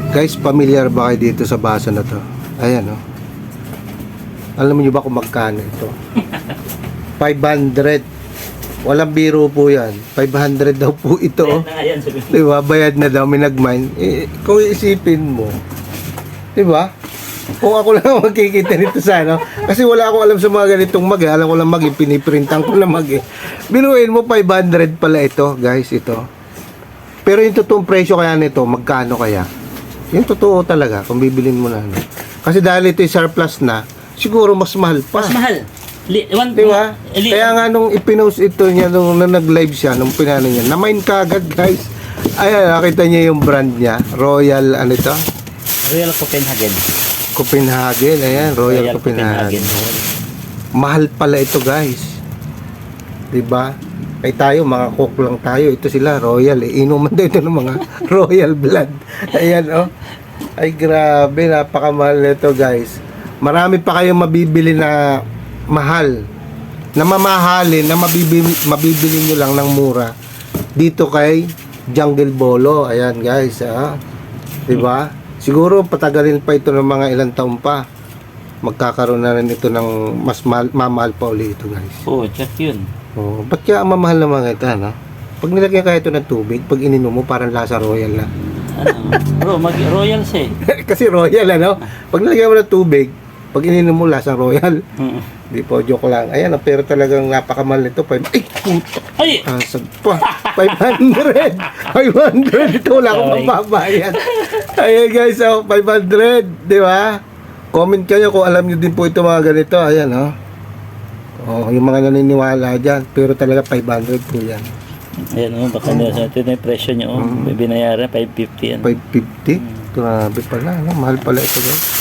Guys, familiar ba kayo dito sa baso na to? Ayan, oh. Alam niyo ba kung magkano ito? 500. Walang biro po yan. 500 daw po ito, oh. Diba? Bayad na daw, may nag-mine. Kung iisipin mo, diba? Kung ako lang magkikita nito sa ano, kasi wala akong alam sa mga ganitong mag, alam ko lang mag, piniprintan ko lang mag. Binuin mo 500 pala ito, guys, ito. Pero yung totoong presyo kaya nito, magkano kaya? Yung totoo talaga, kung bibilin mo na. Kasi dahil ito yung surplus na, siguro mas mahal pa. Mas mahal. Diba? Kaya nga nung ipinost ito niya, nung nag-live siya, nung pinano niya, na-mine ka agad, guys. Ayan, nakita niya yung brand niya, Royal, ano ito? Royal Copenhagen. Copenhagen, ayan, Royal Copenhagen. Mahal pala ito, guys. Diba? Ay tayo, mga cook lang tayo. Ito sila, Royal. Inuman daw ito ng mga Royal blood. Ayan, oh. Ay, grabe. Napakamahal nito, guys. Marami pa kayong mabibili na mahal. Na mamahalin, na mabibili nyo lang ng mura. Dito kay Jungle Bolo. Ayan, guys. Ah. Diba? Siguro patagalin pa ito ng mga ilang taon pa. Magkakaroon na rin ito ng mas mamahal pa ulit ito, guys. Oo, check yun. Oh, ba't kaya ang mamahal ng mga ito, no? Pag nilagyan kaya ito ng tubig, pag ininom mo, parang lasa Royal na. Bro, mag-Royals eh. Kasi Royal, ano? Pag nilagyan mo ng tubig, pag ininom mo, lasa Royal. Di po, joke lang. Ayan, pero talagang napakamahal nito. Ay, puto. Ay! Asag pa. 500. 500. Ito, wala akong mababayad. Ayan, guys, oh, 500. Di ba? Comment kayo kung alam nyo din po ito mga ganito. Ayan, oh. Oh, yung mga naniniwala dyan. Pero talaga 500 po yan. Ayan, oh, baka ito na yung presyo niya. Oh. Binayaran, 550 yan. 550? Grabe pala. No? Mahal pala ito, guys.